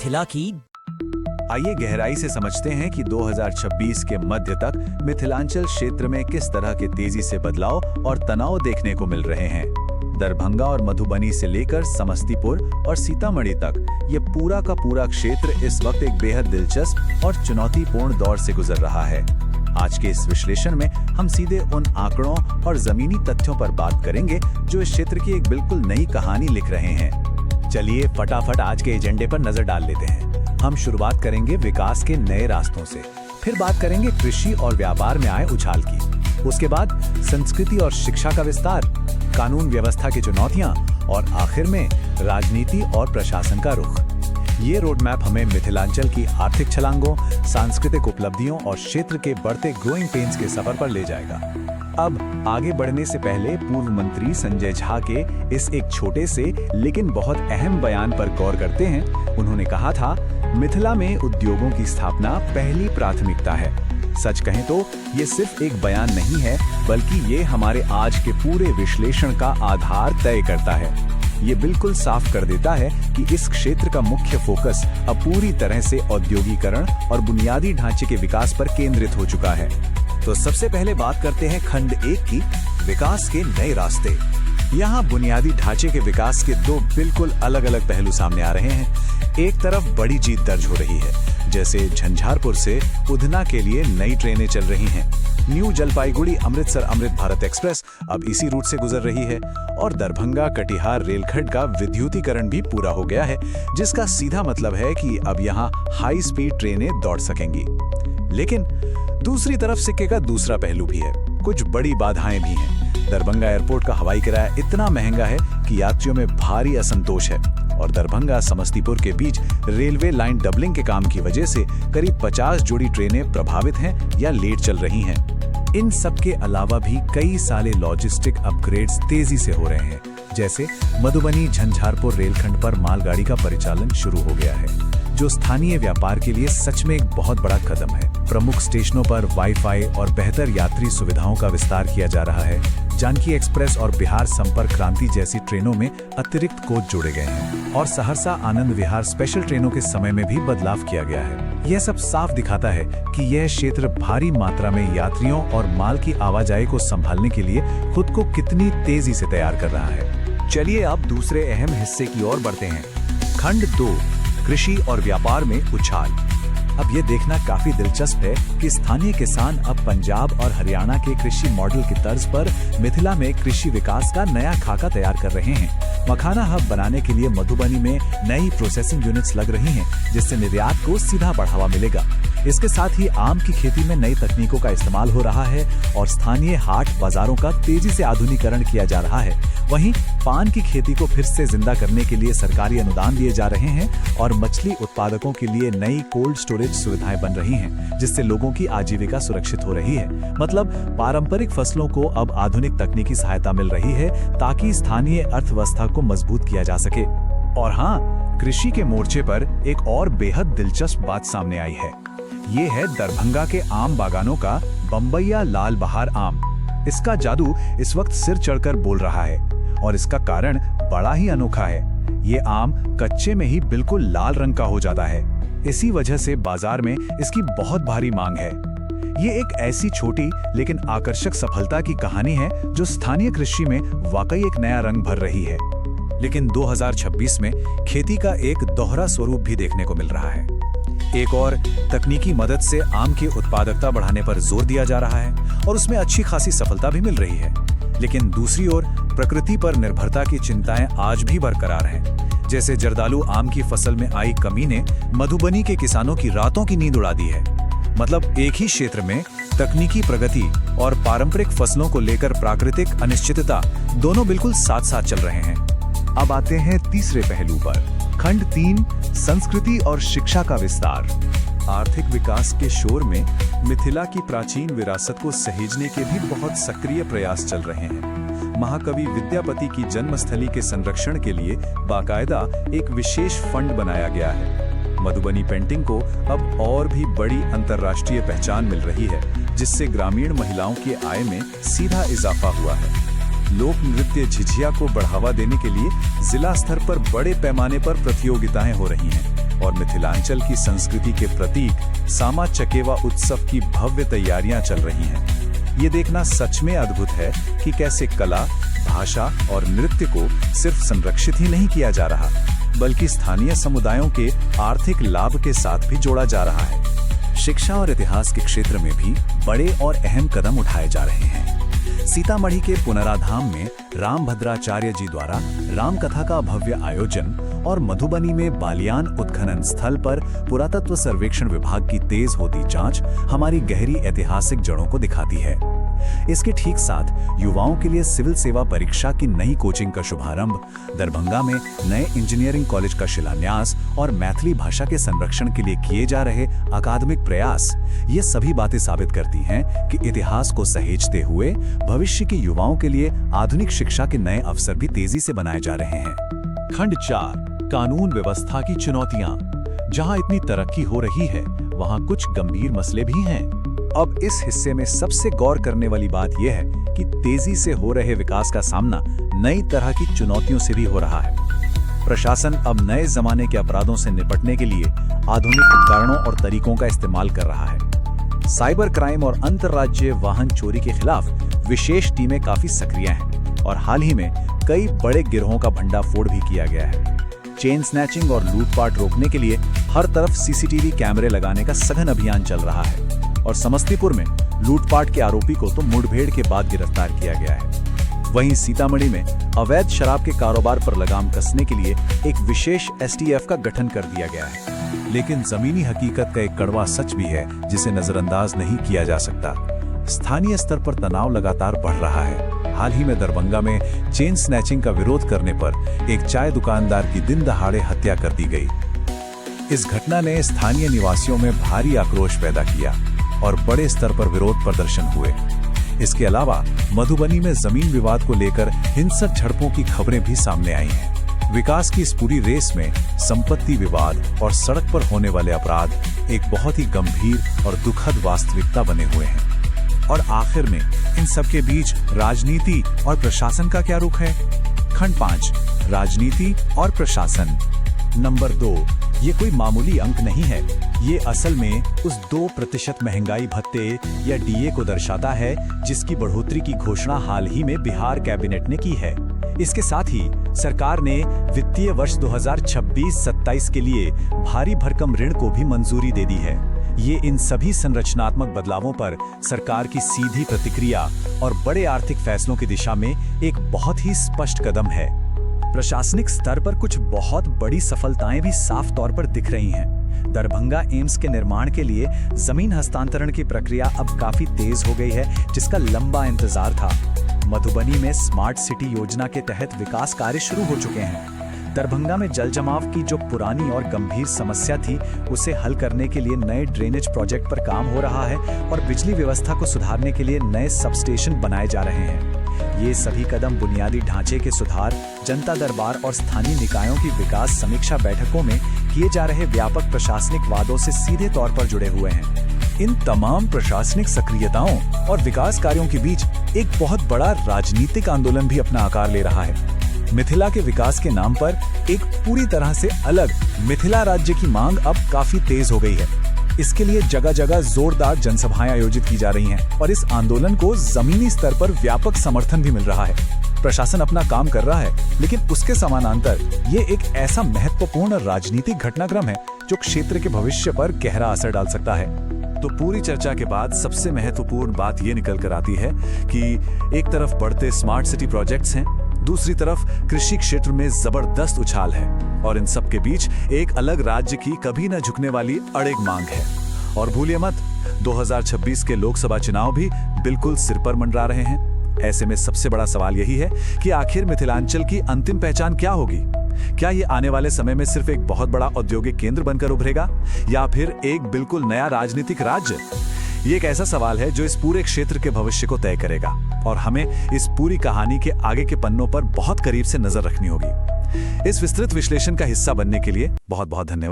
मिथिला की। आइए गहराई से समझते हैं कि 2026 के मध्य तक मिथिलांचल क्षेत्र में किस तरह के तेजी से बदलाव और तनाव देखने को मिल रहे हैं। दरभंगा और मधुबनी से लेकर समस्तीपुर और सीतामढ़ी तक ये पूरा का पूरा क्षेत्र इस वक्त एक बेहद दिलचस्प और चुनौतीपूर्ण दौर से गुजर रहा है। आज के इस विश्लेषण में हम सीधे उन आंकड़ों और जमीनी तथ्यों पर बात करेंगे जो इस क्षेत्र की एक बिल्कुल नई कहानी लिख रहे हैं। चलिए फटाफट आज के एजेंडे पर नजर डाल लेते हैं। हम शुरुआत करेंगे विकास के नए रास्तों से, फिर बात करेंगे कृषि और व्यापार में आए उछाल की, उसके बाद संस्कृति और शिक्षा का विस्तार, कानून व्यवस्था की चुनौतियां और आखिर में राजनीति और प्रशासन का रुख। ये रोड मैप हमें मिथिलांचल की आर्थिक छलांगों, सांस्कृतिक उपलब्धियों और क्षेत्र के बढ़ते ग्रोइंग पेन्स के सफर पर ले जाएगा। अब आगे बढ़ने से पहले पूर्व मंत्री संजय झा के इस एक छोटे से लेकिन बहुत अहम बयान पर गौर करते हैं। उन्होंने कहा था, मिथिला में उद्योगों की स्थापना पहली प्राथमिकता है। सच कहें तो ये सिर्फ एक बयान नहीं है, बल्कि ये हमारे आज के पूरे विश्लेषण का आधार तय करता है। ये बिल्कुल साफ कर देता है कि इस क्षेत्र का मुख्य फोकस अब पूरी तरह से औद्योगिकरण और बुनियादी ढांचे के विकास पर केंद्रित हो चुका है। तो सबसे पहले बात करते हैं खंड 1 की, विकास के नए रास्ते। यहाँ बुनियादी ढांचे के विकास के दो बिल्कुल अलग अलग पहलू सामने आ रहे हैं। एक तरफ बड़ी जीत दर्ज हो रही है, जैसे झंझारपुर से उधना के लिए नई ट्रेनें चल रही हैं। न्यू जलपाईगुड़ी अमृतसर अमृत भारत एक्सप्रेस अब इसी रूट से गुजर रही है और दरभंगा कटिहार रेलखंड का विद्युतीकरण भी पूरा हो गया है, जिसका सीधा मतलब है कि अब यहाँ हाई स्पीड ट्रेनें दौड़ सकेंगी। लेकिन दूसरी तरफ सिक्के का दूसरा पहलू भी है, कुछ बड़ी बाधाएं भी हैं। दरभंगा एयरपोर्ट का हवाई किराया इतना महंगा है कि यात्रियों में भारी असंतोष है और दरभंगा समस्तीपुर के बीच रेलवे लाइन डबलिंग के काम की वजह से करीब 50 जोड़ी ट्रेनें प्रभावित हैं या लेट चल रही हैं। इन सब के अलावा भी कई सारे लॉजिस्टिक अपग्रेड्स तेजी से हो रहे हैं, जैसे मधुबनी झंझारपुर रेलखंड पर मालगाड़ी का परिचालन शुरू हो गया है, जो स्थानीय व्यापार के लिए सच में एक बहुत बड़ा कदम है। प्रमुख स्टेशनों पर वाईफाई और बेहतर यात्री सुविधाओं का विस्तार किया जा रहा है। जानकी एक्सप्रेस और बिहार संपर्क क्रांति जैसी ट्रेनों में अतिरिक्त कोच जोड़े गए हैं और सहरसा आनंद विहार स्पेशल ट्रेनों के समय में भी बदलाव किया गया है। यह सब साफ दिखाता है कि यह क्षेत्र भारी मात्रा में यात्रियों और माल की आवाजाही को संभालने के लिए खुद को कितनी तेजी से तैयार कर रहा है। चलिए अब दूसरे अहम हिस्से की ओर बढ़ते हैं। खंड 2, कृषि और व्यापार में उछाल। अब ये देखना काफी दिलचस्प है कि स्थानीय किसान अब पंजाब और हरियाणा के कृषि मॉडल की तर्ज पर मिथिला में कृषि विकास का नया खाका तैयार कर रहे हैं। मखाना हब बनाने के लिए मधुबनी में नई प्रोसेसिंग यूनिट्स लग रही हैं, जिससे निर्यात को सीधा बढ़ावा मिलेगा। इसके साथ ही आम की खेती में नई तकनीकों का इस्तेमाल हो रहा है और स्थानीय हाट बाजारों का तेजी से आधुनिकीकरण किया जा रहा है। वहीं पान की खेती को फिर से जिंदा करने के लिए सरकारी अनुदान दिए जा रहे हैं और मछली उत्पादकों के लिए नई कोल्ड स्टोरेज सुविधाएं बन रही हैं, जिससे लोगों की आजीविका सुरक्षित हो रही है। मतलब पारंपरिक फसलों को अब आधुनिक तकनीकी सहायता मिल रही है ताकि स्थानीय अर्थव्यवस्था को मजबूत किया जा सके। और हाँ, कृषि के मोर्चे पर एक और बेहद दिलचस्प बात सामने आई है। ये है दरभंगा के आम बागानों का बम्बईया लाल बहार आम। इसका जादू इस वक्त सिर चढ़कर बोल रहा है और इसका कारण बड़ा ही अनोखा है। ये आम कच्चे में ही बिल्कुल लाल रंग का हो जाता है। इसी वजह से बाजार में इसकी बहुत भारी मांग है। ये एक ऐसी छोटी लेकिन आकर्षक सफलता की कहानी है जो स्थानीय कृषि में वाकई एक नया रंग भर रही है। लेकिन 2026 में खेती का एक दोहरा स्वरूप भी देखने को मिल रहा है। एक और तकनीकी मदद से आम की उत्पादकता बढ़ाने पर जोर दिया जा रहा है और उसमें अच्छी खासी सफलता भी मिल रही है। लेकिन दूसरी ओर प्रकृति पर निर्भरता की चिंताएं आज भी बरकरार हैं। जैसे जर्दालू आम की फसल में आई कमी ने मधुबनी के किसानों की रातों की नींद उड़ा दी है। मतलब एक ही क्षेत्र में तकनीकी प्रगति और पारंपरिक फसलों को लेकर प्राकृतिक अनिश्चितता दोनों बिल्कुल साथ साथ चल रहे हैं। अब आते हैं तीसरे पहलू पर। खंड 3, संस्कृति और शिक्षा का विस्तार। आर्थिक विकास के शोर में मिथिला की प्राचीन विरासत को सहेजने के भी बहुत सक्रिय प्रयास चल रहे हैं। महाकवि विद्यापति की जन्मस्थली के संरक्षण के लिए बाकायदा एक विशेष फंड बनाया गया है। मधुबनी पेंटिंग को अब और भी बड़ी अंतर्राष्ट्रीय पहचान मिल रही है, जिससे ग्रामीण महिलाओं की आय में सीधा इजाफा हुआ है। लोक नृत्य झिझिया को बढ़ावा देने के लिए जिला स्तर पर बड़े पैमाने पर प्रतियोगिताएं हो रही हैं और मिथिलांचल की संस्कृति के प्रतीक सामा चकेवा उत्सव की भव्य तैयारियां चल रही हैं। ये देखना सच में अद्भुत है कि कैसे कला, भाषा और नृत्य को सिर्फ संरक्षित ही नहीं किया जा रहा, बल्कि स्थानीय समुदायों के आर्थिक लाभ के साथ भी जोड़ा जा रहा है। शिक्षा और इतिहास के क्षेत्र में भी बड़े और अहम कदम उठाए जा रहे हैं। सीतामढ़ी के पुनराधाम में रामभद्राचार्य जी द्वारा रामकथा का भव्य आयोजन और मधुबनी में बालियान उत्खनन स्थल पर पुरातत्व सर्वेक्षण विभाग की तेज होती जांच हमारी गहरी ऐतिहासिक जड़ों को दिखाती है। इसके ठीक साथ युवाओं के लिए सिविल सेवा परीक्षा की नई कोचिंग का शुभारंभ, दरभंगा में नए इंजीनियरिंग कॉलेज का शिलान्यास और मैथिली भाषा के संरक्षण के लिए किए जा रहे अकादमिक प्रयास, ये सभी बातें साबित करती हैं कि इतिहास को सहेजते हुए भविष्य के युवाओं के लिए आधुनिक शिक्षा के नए अवसर भी तेजी से बनाए जा रहे हैं। खंड 4, कानून व्यवस्था की चुनौतियां। जहां इतनी तरक्की हो रही है, वहां कुछ गंभीर मसले भी हैं। अब इस हिस्से में सबसे गौर करने वाली बात यह है कि तेजी से हो रहे विकास का सामना नई तरह की चुनौतियों से भी हो रहा है। प्रशासन अब नए जमाने के अपराधों से निपटने के लिए आधुनिक उपकरणों और तरीकों का इस्तेमाल कर रहा है। साइबर क्राइम और अंतर्राज्यीय वाहन चोरी के खिलाफ विशेष टीमें काफी सक्रिय हैं और हाल ही में कई बड़े गिरोहों का भंडाफोड़ भी किया गया है। चेन स्नैचिंग और लूटपाट रोकने के लिए हर तरफ सीसीटीवी कैमरे लगाने का सघन अभियान चल रहा है और समस्तीपुर में लूटपाट के आरोपी को तो मुठभेड़ के बाद गिरफ्तार किया गया है। वहीं सीतामढ़ी में अवैध शराब के कारोबार पर लगाम कसने के लिए एक विशेष एसटीएफ का गठन कर दिया गया है। लेकिन जमीनी हकीकत का एक कड़वा सच भी है जिसे नजरअंदाज नहीं किया जा सकता। स्थानीय स्तर पर तनाव लगातार बढ़ रहा है। हाल ही में दरभंगा में चेन स्नैचिंग का विरोध करने पर एक चाय दुकानदार की दिन दहाड़े हत्या कर दी गई। इस घटना ने स्थानीय निवासियों में भारी आक्रोश पैदा किया और बड़े स्तर पर विरोध प्रदर्शन हुए। इसके अलावा मधुबनी में जमीन विवाद को लेकर हिंसक झड़पों की खबरें भी सामने आई हैं। विकास की इस पूरी रेस में संपत्ति विवाद और सड़क पर होने वाले अपराध एक बहुत ही गंभीर और दुखद वास्तविकता बने हुए हैं। और आखिर में इन सब के बीच राजनीति और प्रशासन का क्या रुख है? खंड 5, राजनीति और प्रशासन। नंबर 2, ये कोई मामूली अंक नहीं है। ये असल में उस 2% महंगाई भत्ते या डीए को दर्शाता है जिसकी बढ़ोतरी की घोषणा हाल ही में बिहार कैबिनेट ने की है। इसके साथ ही सरकार ने वित्तीय वर्ष 2026-27 के लिए भारी भरकम ऋण को भी मंजूरी दे दी है। ये इन सभी संरचनात्मक बदलावों पर सरकार की सीधी प्रतिक्रिया और बड़े आर्थिक फैसलों की दिशा में एक बहुत ही स्पष्ट कदम है। प्रशासनिक स्तर पर कुछ बहुत बड़ी सफलताएं भी साफ तौर पर दिख रही हैं। दरभंगा एम्स के निर्माण के लिए जमीन हस्तांतरण की प्रक्रिया अब काफी तेज हो गई है, जिसका लंबा इंतजार था। मधुबनी में स्मार्ट सिटी योजना के तहत विकास कार्य शुरू हो चुके हैं। दरभंगा में जल जमाव की जो पुरानी और गंभीर समस्या थी, उसे हल करने के लिए नए ड्रेनेज प्रोजेक्ट पर काम हो रहा है और बिजली व्यवस्था को सुधारने के लिए नए सबस्टेशन बनाए जा रहे हैं। ये सभी कदम बुनियादी ढांचे के सुधार, जनता दरबार और स्थानीय निकायों की विकास समीक्षा बैठकों में किए जा रहे व्यापक प्रशासनिक वादों से सीधे तौर पर जुड़े हुए हैं। इन तमाम प्रशासनिक सक्रियताओं और विकास कार्यों के बीच एक बहुत बड़ा राजनीतिक आंदोलन भी अपना आकार ले रहा है। मिथिला के विकास के नाम पर एक पूरी तरह से अलग मिथिला राज्य की मांग अब काफी तेज हो गई है। इसके लिए जगह जगह जोरदार जनसभाएं आयोजित की जा रही हैं और इस आंदोलन को जमीनी स्तर पर व्यापक समर्थन भी मिल रहा है। प्रशासन अपना काम कर रहा है, लेकिन उसके समानांतर ये एक ऐसा महत्वपूर्ण राजनीतिक घटनाक्रम है जो क्षेत्र के भविष्य पर गहरा असर डाल सकता है। तो पूरी चर्चा के बाद सबसे महत्वपूर्ण बात ये निकल कर आती है कि एक तरफ बढ़ते स्मार्ट सिटी प्रोजेक्ट्स हैं, दूसरी तरफ कृषि क्षेत्र में जबरदस्त उछाल है और इन सब के बीच एक अलग राज्य की कभी न झुकने वाली अड़िग मांग है। और भूलिए मत, 2026 के लोकसभा चुनाव भी बिल्कुल सिर पर मंडरा रहे हैं। ऐसे में सबसे बड़ा सवाल यही है कि आखिर मिथिलांचल की अंतिम पहचान क्या होगी? क्या ये आने वाले समय में सिर्फ एक बहुत बड़ा औद्योगिक केंद्र बनकर उभरेगा या फिर एक बिल्कुल नया राजनीतिक राज्य? ये एक ऐसा सवाल है जो इस पूरे क्षेत्र के भविष्य को तय करेगा और हमें इस पूरी कहानी के आगे के पन्नों पर बहुत करीब से नजर रखनी होगी। इस विस्तृत विश्लेषण का हिस्सा बनने के लिए बहुत बहुत धन्यवाद।